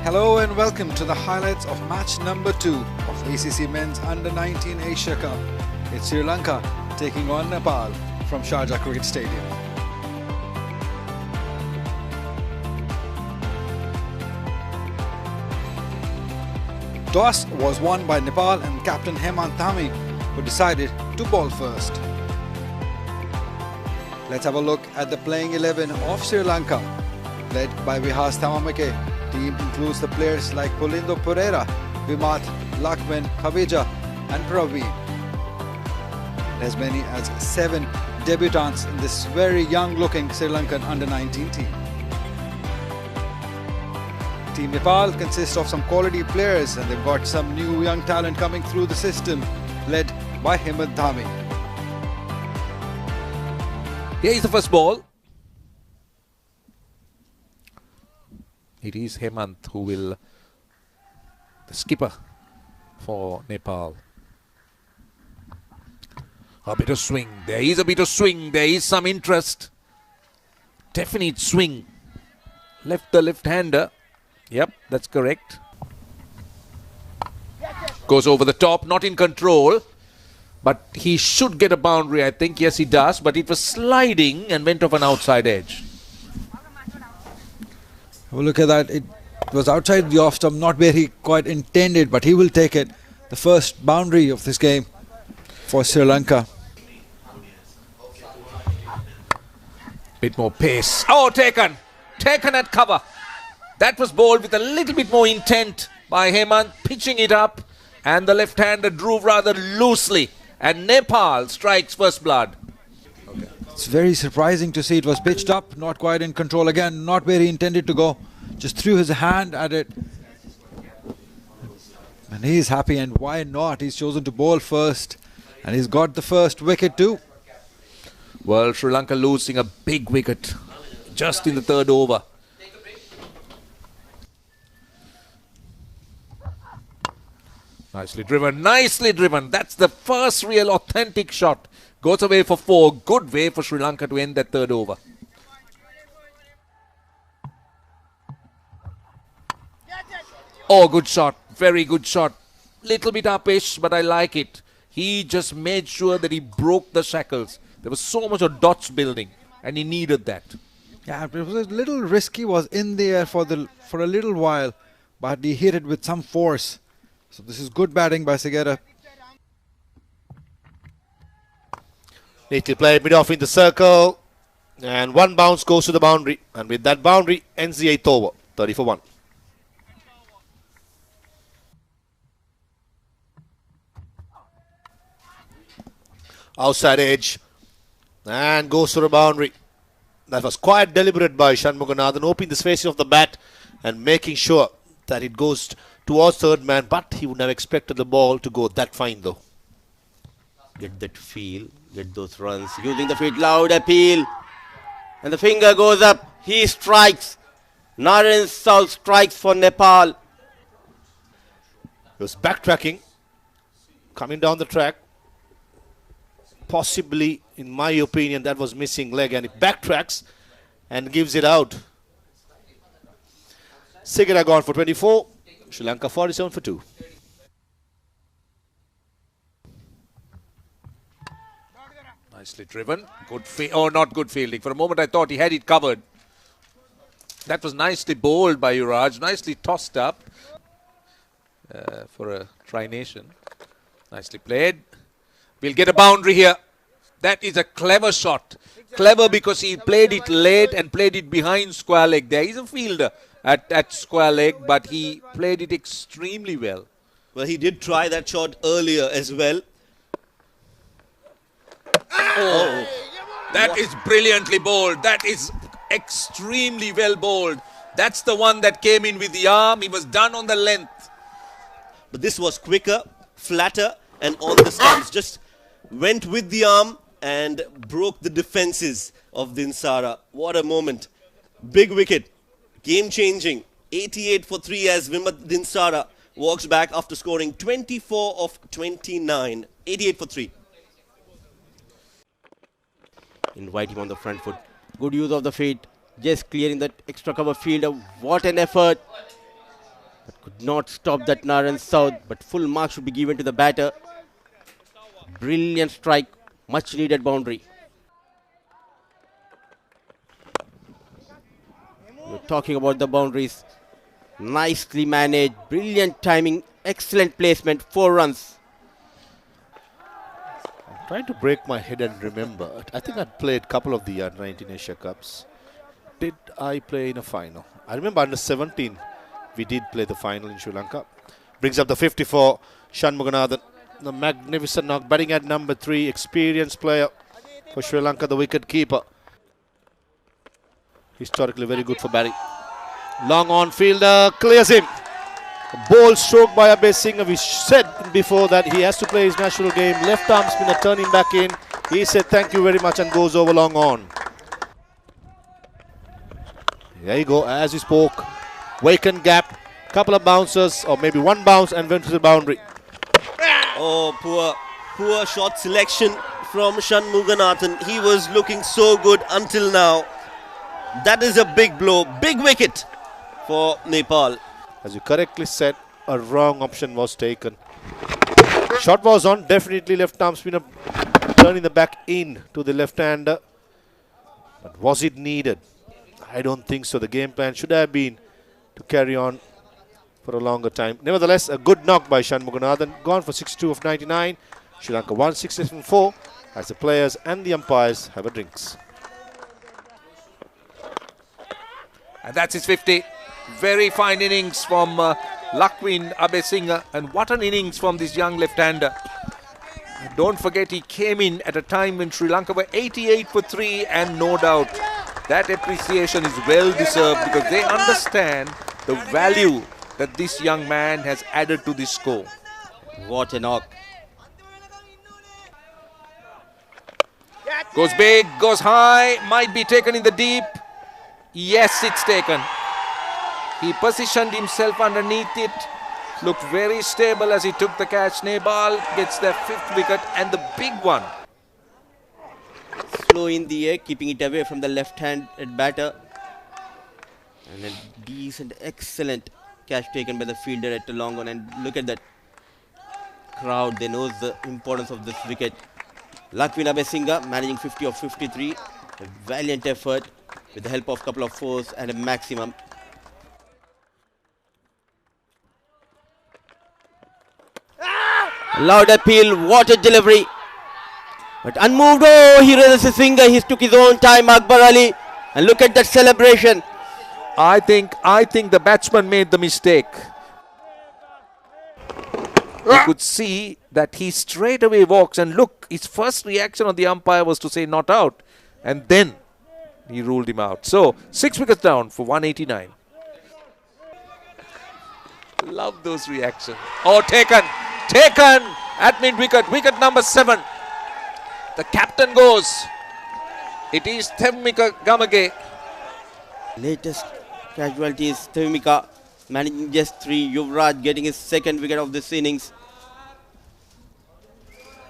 Hello and welcome to the highlights of match number 2 of ACC Men's Under-19 Asia Cup. It's Sri Lanka taking on Nepal from Sharjah Cricket Stadium. Toss was won by Nepal and captain Hemant Dhami, who decided to bowl first. Let's have a look at the playing 11 of Sri Lanka. Led by Vihas Thamamake, team includes the players like Pulindo Pereira, Vimat, Lakman, Khaveja and Praveen. As many as 7 debutants in this very young-looking Sri Lankan under-19 team. Team Nepal consists of some quality players and they've got some new young talent coming through the system, led by Hemant Dhami. Here is the first ball. It is Hemant who will, the skipper for Nepal. A bit of swing. There is a bit of swing. There is some interest. Definite swing. The left-hander. Yep, that's correct. Goes over the top, not in control. But he should get a boundary, I think. Yes, he does. But it was sliding and went off an outside edge. Well, look at that. It was outside the off stump, not where he quite intended, but he will take it. The first boundary of this game for Sri Lanka. Bit more pace. Oh, taken. Taken at cover. That was bowled with a little bit more intent by Hemant, pitching it up. And the left-hander drew rather loosely. And Nepal strikes first blood. It's very surprising to see it was pitched up, not quite in control again, not where he intended to go. Just threw his hand at it. And he's happy, and why not? He's chosen to bowl first. And he's got the first wicket too. Well, Sri Lanka losing a big wicket just in the third over. Nicely driven, nicely driven. That's the first real authentic shot. Goes away for 4. Good way for Sri Lanka to end that third over. Oh, good shot. Very good shot. Little bit upish, but I like it. He just made sure that he broke the shackles. There was so much of dots building, and he needed that. Yeah, it was a little risky, was in the air for a little while, but he hit it with some force. So this is good batting by Segera. Neatly played mid-off in the circle. And one bounce goes to the boundary. And with that boundary, ends the 8th over. 30 for 1. Outside edge. And goes to the boundary. That was quite deliberate by Shanmuganathan, opening the spaces of the bat and making sure that it goes towards third man. But he wouldn't have expected the ball to go that fine though. Get that feel, get those runs, using the feet, loud appeal, and the finger goes up, he strikes. Naren Saul strikes for Nepal. He was backtracking, coming down the track. Possibly, in my opinion, that was missing leg, and he backtracks and gives it out. Segera gone for 24, Sri Lanka 47 for 2. Nicely driven. Not good fielding. For a moment I thought he had it covered. That was nicely bowled by Yuraj. Nicely tossed up for a tri-nation. Nicely played. We'll get a boundary here. That is a clever shot. Clever because he played it late and played it behind square leg. There is a fielder at square leg, but he played it extremely well. Well, he did try that shot earlier as well. Oh, that is brilliantly bowled. That is extremely well bowled. That's the one that came in with the arm. He was done on the length. But this was quicker, flatter, and on the stumps. Just went with the arm and broke the defenses of Dinsara. What a moment. Big wicket. Game-changing. 88 for 3 as Vimat Dinsara walks back after scoring 24 of 29. 88 for 3. Invite him on the front foot. Good use of the feet. Just clearing that extra cover fielder. What an effort. but could not stop that Naran South, but full marks should be given to the batter. Brilliant strike, much needed boundary. We're talking about the boundaries. Nicely managed, brilliant timing, excellent placement, 4 runs. I'm trying to break my head and remember. I think I'd played a couple of the U19 Asia Cups. Did I play in a final? I remember under 17, we did play the final in Sri Lanka. Brings up the 54, Shanmuganathan. The magnificent knock, batting at number 3, experienced player for Sri Lanka, the wicket keeper. Historically very good for batting. Long on fielder, clears him. A bold stroke by Abhay Singh. We said before that he has to play his natural game. Left arm spinner turning back in. He said thank you very much and goes over long on. There you go, as we spoke. Vacant gap, couple of bouncers or maybe one bounce and went to the boundary. Oh, poor shot selection from Shanmuganathan. He was looking so good until now. That is a big blow, big wicket for Nepal. As you correctly said, a wrong option was taken. Shot was on, definitely left arm spinner turning the back in to the left-hander. But was it needed? I don't think so. The game plan should have been to carry on for a longer time. Nevertheless, a good knock by Shanmuganathan. Gone for 62 of 99. Sri Lanka 164 as the players and the umpires have a drinks. And that's his 50. Very fine innings from Lakwin Abhay, and what an innings from this young left-hander. Don't forget, he came in at a time when Sri Lanka were 88 for 3, and no doubt that appreciation is well deserved because they understand the value that this young man has added to this score. What a knock. Goes big, goes high, might be taken in the deep. Yes, it's taken. He positioned himself underneath it. Looked very stable as he took the catch. Nepal gets their 5th wicket and the big one. Slow in the air, keeping it away from the left-handed batter. And a decent, excellent catch taken by the fielder at the long on. And look at that crowd. They know the importance of this wicket. Lakwin Abhay managing 50 of 53. A valiant effort with the help of a couple of 4s and a maximum. Loud appeal, what a delivery. But unmoved, oh, he raises his finger, he took his own time, Akbar Ali. And look at that celebration. I think the batsman made the mistake. You could see that he straight away walks, and look, his first reaction on the umpire was to say not out. And then he ruled him out. So, 6 wickets down for 189. Love those reactions. Oh, taken at mid-wicket, wicket number 7. The captain goes. It is Thevmika Gamage. Latest casualties, Thevmika managing just 3. Yuvraj getting his 2nd wicket of this innings.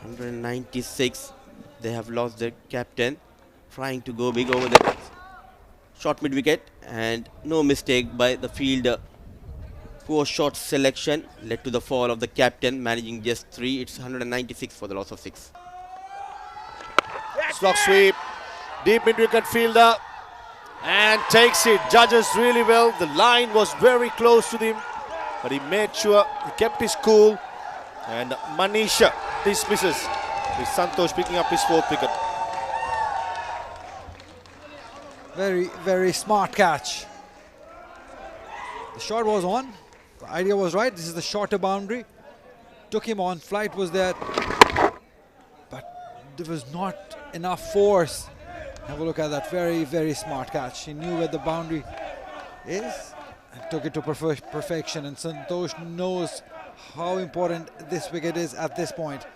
196. They have lost their captain. Trying to go big over the short mid-wicket. And no mistake by the fielder. Poor shot selection led to the fall of the captain, managing just 3. It's 196 for the loss of 6. Slog sweep, deep mid-wicket fielder, and takes it. Judges really well. The line was very close to him, but he made sure he kept his cool. And Manisha dismisses. With Santosh picking up his 4th wicket. Very, very smart catch. The shot was on. The idea was right. This is the shorter boundary. Took him on. Flight was there. But there was not enough force. Have a look at that. Very, very smart catch. He knew where the boundary is and took it to perfection. And Santosh knows how important this wicket is at this point.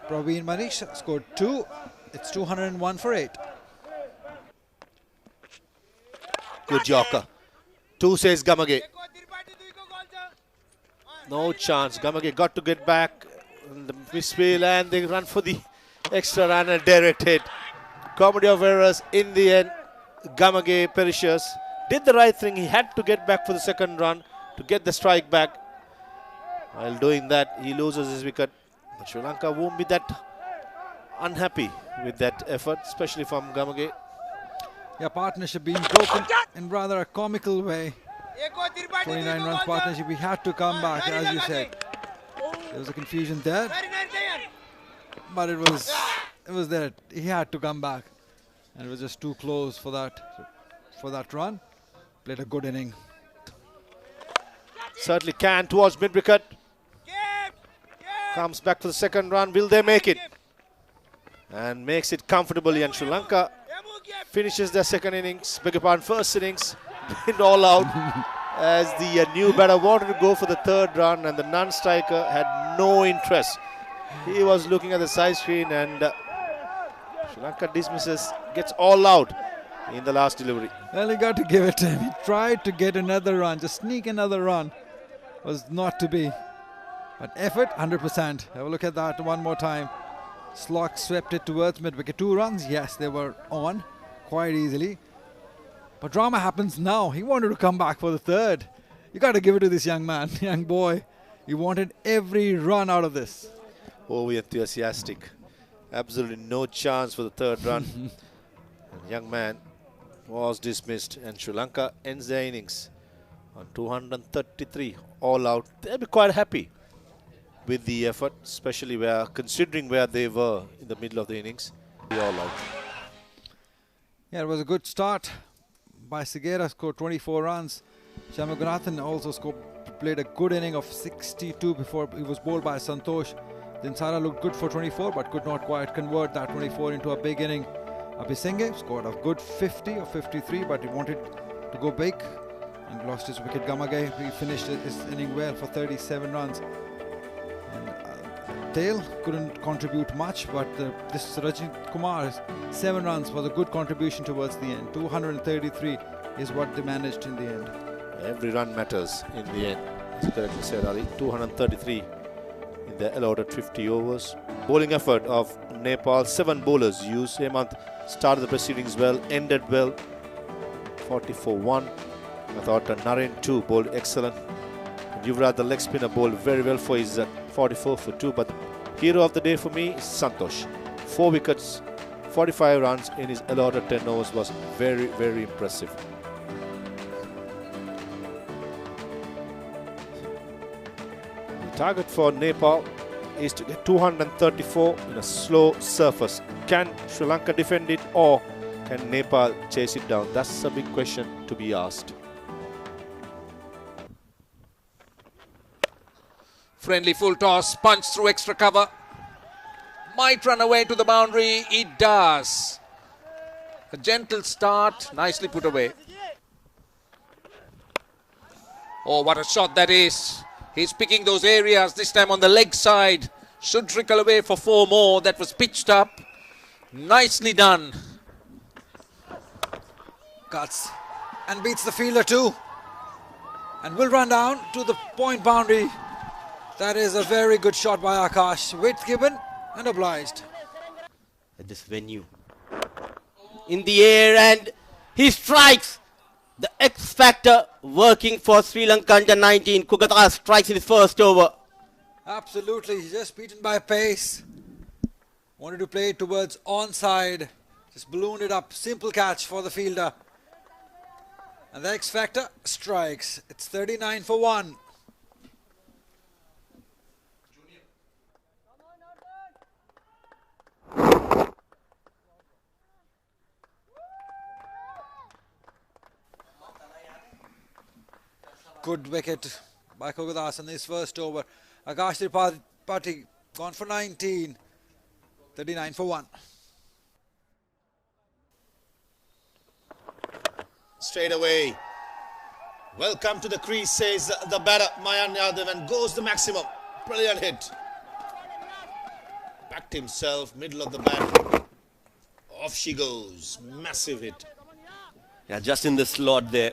Praveen Manish scored 2. It's 201 for 8. Good Yorker. 2 says Gamage. No chance. Gamage got to get back. And the misfield, and they run for the extra run and direct hit. Comedy of errors in the end. Gamage perishes. Did the right thing. He had to get back for the 2nd run. to get the strike back. While doing that, he loses his wicket. But Sri Lanka won't be that unhappy with that effort, especially from Gamage. Yeah, partnership being broken in rather a comical way. 29 runs partnership, he had to come back, as you said. There was a confusion there, but it was there. He had to come back, and it was just too close for that run. Played a good inning. Certainly can towards mid-wicket. Comes back for the second run. Will they make it? And makes it comfortably. And Sri Lanka finishes their second innings. Beg your pardon, first innings. Went all out as the new batter wanted to go for the third run, and the non-striker had no interest. He was looking at the side screen, and Sri Lanka dismisses, gets all out in the last delivery. Well, you got to give it to him. He tried to get another run, just sneak another run. Was not to be. But effort, 100%. Have a look at that one more time. Slock swept it towards mid-wicket. 2 runs, yes, they were on quite easily. But drama happens now. He wanted to come back for the third. You got to give it to this young man, young boy. He wanted every run out of this. Oh, enthusiastic. Absolutely no chance for the third run. And young man was dismissed, and Sri Lanka ends their innings on 233 all out. They'll be quite happy with the effort, especially considering where they were in the middle of the innings. All out. Yeah, it was a good start by Segera, scored 24 runs. Shanmuganathan also played a good inning of 62 before he was bowled by Santosh. Dinsara looked good for 24 but could not quite convert that 24 into a big inning. Abhisinghe scored a good 50 or 53, but he wanted to go big and lost his wicket. Gamage, he finished his inning well for 37 runs. And Tail couldn't contribute much, but this Rajit Kumar's 7 runs was a good contribution towards the end. 233 is what they managed in the end. Every run matters in the end, as correctly said, Ali. 233 in the allotted 50 overs. Bowling effort of Nepal, 7 bowlers used. Hemant started the proceedings well, ended well. 40 for 1. I thought Naren too bowled excellent. Yuvraj, the leg spinner, bowled very well for his 44 for 2. But the hero of the day for me is Santosh. 4 wickets, 45 runs in his allotted 10 overs was very, very impressive. The target for Nepal is to get 234 in a slow surface. Can Sri Lanka defend it, or can Nepal chase it down? That's a big question to be asked. Friendly full toss, punch through extra cover. Might run away to the boundary. It does. A gentle start, nicely put away. Oh, what a shot that is. He's picking those areas, this time on the leg side. Should trickle away for 4 more. That was pitched up. Nicely done. Cuts and beats the fielder too. And will run down to the point boundary. That is a very good shot by Akash. Width given and obliged. At this venue. In the air, and he strikes. The X factor working for Sri Lanka under 19. Kugata strikes in his first over. Absolutely, he's just beaten by pace. Wanted to play it towards onside. Just ballooned it up. Simple catch for the fielder. And the X factor strikes. It's 39 for 1. Good wicket by Kogadas in his first over. Akash Tripathi gone for 19. 39 for 1. Straight away. Welcome to the crease, says the batter Mayan Yadav, and goes the maximum. Brilliant hit. Backed himself, middle of the bat. Off she goes. Massive hit. Yeah, just in the slot there.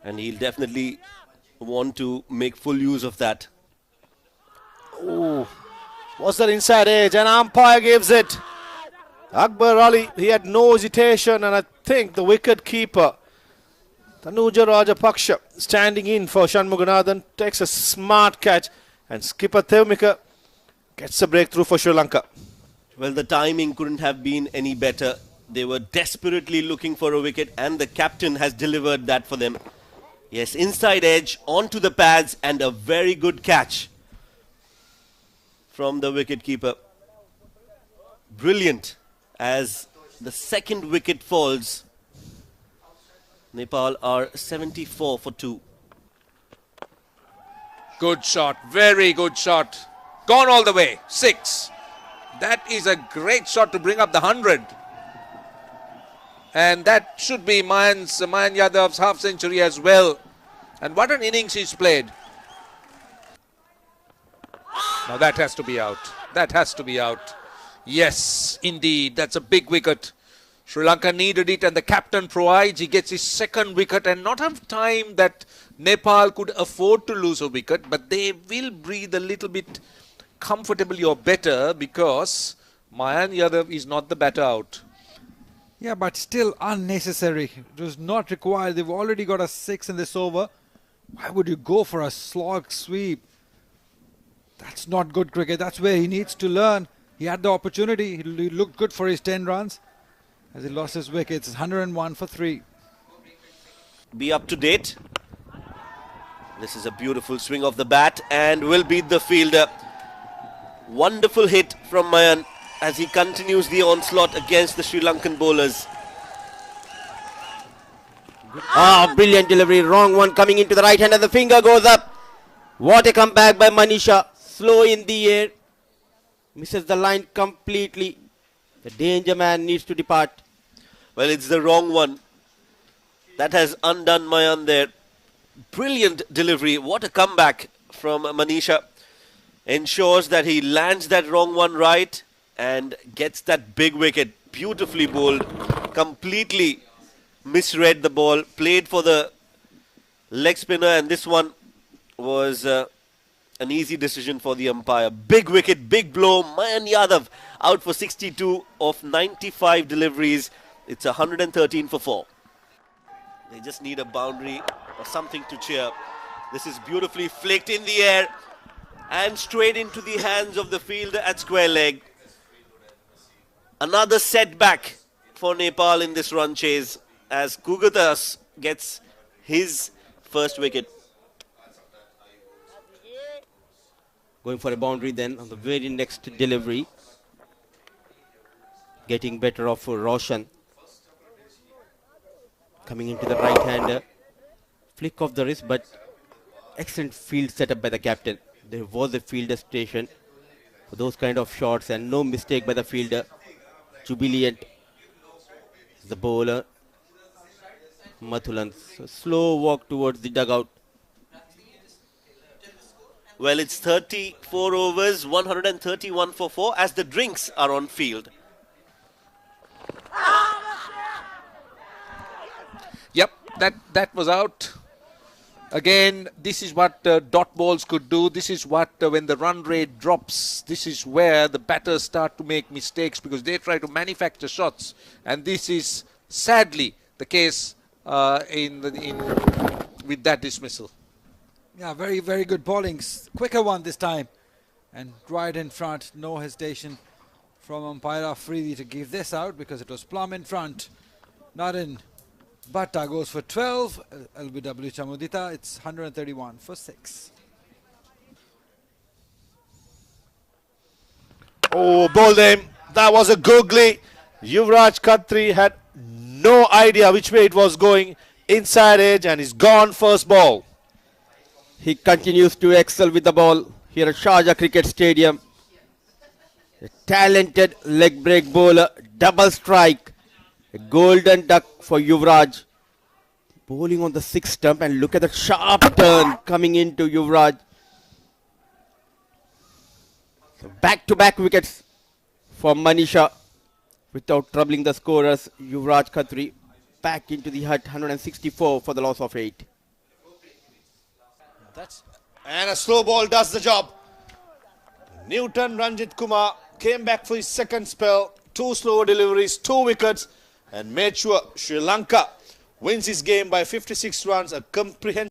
And he'll definitely want to make full use of that. Oh, what's that inside edge? And umpire gives it. Akbar Ali, he had no hesitation, and I think the wicket keeper Tanuja Rajapaksha standing in for Shanmuganathan, takes a smart catch, and skipper Thevmika gets a breakthrough for Sri Lanka. Well, the timing couldn't have been any better. They were desperately looking for a wicket, and the captain has delivered that for them. Yes, inside edge, onto the pads, and a very good catch from the wicketkeeper. Brilliant. As the second wicket falls, Nepal are 74 for 2. Good shot, very good shot. Gone all the way, 6. That is a great shot to bring up the 100. And that should be Mayan Yadav's half century as well. And what an innings he's played. Now that has to be out. That has to be out. Yes, indeed, that's a big wicket. Sri Lanka needed it, and the captain provides. He gets his second wicket, and not have time that Nepal could afford to lose a wicket, but they will breathe a little bit comfortably or better because Mayan Yadav is not the batter out. Yeah, but still unnecessary. It was not required. They've already got a 6 in this over. Why would you go for a slog sweep? That's not good cricket. That's where he needs to learn. He had the opportunity. He looked good for his 10 runs. As he lost his wickets, 101 for 3. Be up to date. This is a beautiful swing of the bat and will beat the fielder. Wonderful hit from Mayan as he continues the onslaught against the Sri Lankan bowlers. Brilliant delivery. Wrong one coming into the right hand and the finger goes up. What a comeback by Manisha. Slow in the air. Misses the line completely. The danger man needs to depart. Well, it's the wrong one. That has undone Mayan there. Brilliant delivery. What a comeback from Manisha. Ensures that he lands that wrong one right and gets that big wicket. Beautifully bowled. Completely misread the ball. Played for the leg spinner, and this one was an easy decision for the umpire. Big wicket, big blow. Mayan Yadav out for 62 of 95 deliveries. It's 113 for 4. They just need a boundary or something to cheer. This is beautifully flicked in the air and straight into the hands of the fielder at square leg. Another setback for Nepal in this run chase as Kugatas gets his first wicket. Going for a boundary then on the very next delivery. Getting better off for Roshan. Coming into the right hander. Flick of the wrist, but excellent field setup by the captain. There was a fielder station for those kind of shots and no mistake by the fielder. Jubilant. The bowler. Mathulan. So slow walk towards the dugout. Well, it's 34 overs, 131 for 4 as the drinks are on field. Yep, that was out. Again, this is what dot balls could do. This is what, when the run rate drops, this is where the batters start to make mistakes because they try to manufacture shots. And this is sadly the case with that dismissal. Yeah, very, very good bowling. Quicker one this time. And right in front, no hesitation from umpire Afridi to give this out because it was plumb in front. Not in. Bhatta goes for 12. LBW Chamudita, it's 131 for 6. Oh, bowled him. That was a googly. Yuvraj Khatri had no idea which way it was going. Inside edge, and he's gone first ball. He continues to excel with the ball here at Sharjah Cricket Stadium. A talented leg break bowler, double strike, a golden duck for Yuvraj. Bowling on the 6th stump and look at the sharp turn coming into Yuvraj. So back-to-back wickets for Manisha without troubling the scorers. Yuvraj Khatri back into the hut, 164 for the loss of 8. And a slow ball does the job. Newton Ranjit Kumar came back for his second spell. 2 slow deliveries, 2 wickets, and made sure Sri Lanka wins his game by 56 runs, a comprehensive